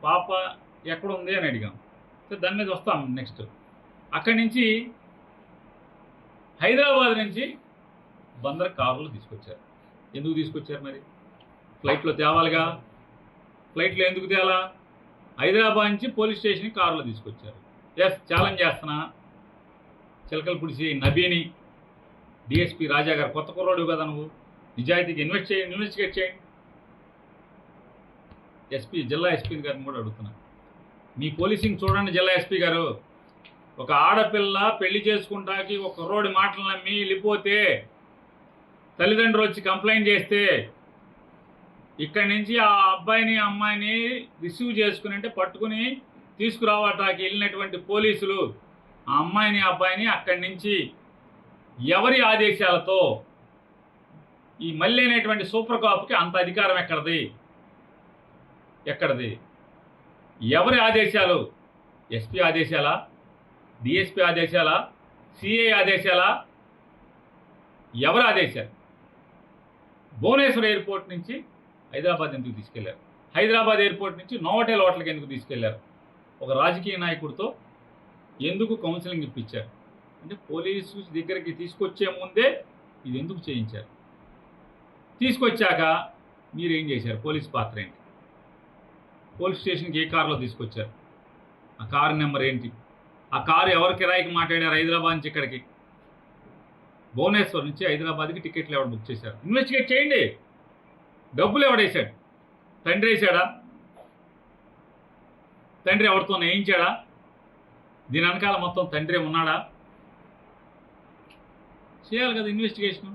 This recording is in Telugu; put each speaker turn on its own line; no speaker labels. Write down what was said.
పాప ఎక్కడ ఉంది అని అడిగాం. సో దాని మీద వస్తాం నెక్స్ట్. అక్కడి నుంచి హైదరాబాద్ నుంచి బందర్ కారులో తీసుకొచ్చారు. ఎందుకు తీసుకొచ్చారు మరి? ఫ్లైట్లో తేవాలిగా. ఫ్లైట్లో ఎందుకు తేలా? హైదరాబాద్ నుంచి పోలీస్ స్టేషన్కి కారులో తీసుకొచ్చారు. ఎస్, ఛాలెంజ్ చేస్తున్నా. చిలకలపుడిసి నబీని, డిఎస్పీ రాజా గారు, కొత్త కుర్రోడు కదా నువ్వు, నిజాయితీకి ఇన్వెస్టిగేట్ చేయండి. జిల్లా ఎస్పీ గారిని కూడా అడుగుతున్నా, మీ పోలీసింగ్ చూడండి జిల్లా ఎస్పీ గారు. ఒక ఆడపిల్ల పెళ్లి చేసుకుంటాకి ఒక కుర్రోడి మాటలు నమ్మి వెళ్ళిపోతే తల్లిదండ్రులు వచ్చి కంప్లైంట్ చేస్తే ఇక్కడి నుంచి ఆ అబ్బాయిని అమ్మాయిని రిసీవ్ చేసుకుని అంటే పట్టుకుని తీసుకురావటానికి వెళ్ళినటువంటి పోలీసులు ఆ అమ్మాయిని అబ్బాయిని అక్కడి నుంచి ఎవరి ఆదేశాలతో, ఈ మళ్ళీ అనేటువంటి సూపర్ కాపుకి అంత అధికారం ఎక్కడిది? ఎవరి ఆదేశాలు? ఎస్పీ ఆదేశాలా? డిఎస్పీ ఆదేశాలా? సిఐ ఆదేశాలా? ఎవరి ఆదేశాలు? భువనేశ్వర్ ఎయిర్పోర్ట్ నుంచి హైదరాబాద్ ఎందుకు తీసుకెళ్లారు? హైదరాబాద్ ఎయిర్పోర్ట్ నుంచి నోవోటెల్ హోటల్కి ఎందుకు తీసుకెళ్లారు? ఒక రాజకీయ నాయకుడితో ఎందుకు కౌన్సిలింగ్ ఇప్పించారు? అంటే పోలీసు దగ్గరికి తీసుకొచ్చే ముందే ఇది ఎందుకు చేయించారు? తీసుకొచ్చాక మీరేం చేశారు? పోలీస్ పాత్ర ఏంటి? పోలీస్ స్టేషన్కి ఏ కారులో తీసుకొచ్చారు? ఆ కారు నెంబర్ ఏంటి? ఆ కారు ఎవరు కిరాయికి మాట్లాడారు? హైదరాబాద్ నుంచి ఇక్కడికి, భువనేశ్వర్ నుంచి హైదరాబాద్కి టికెట్లు ఎవరు బుక్ చేశారు? ఇన్వెస్టిగేట్ చేయండి. డబ్బులు ఎవడేశాడు? తండ్రి వేసాడా? తండ్రి ఎవరితో వేయించాడా? దీని వెనకాల మొత్తం తండ్రి ఉన్నాడా? చేయాలి కదా ఇన్వెస్టిగేషన్.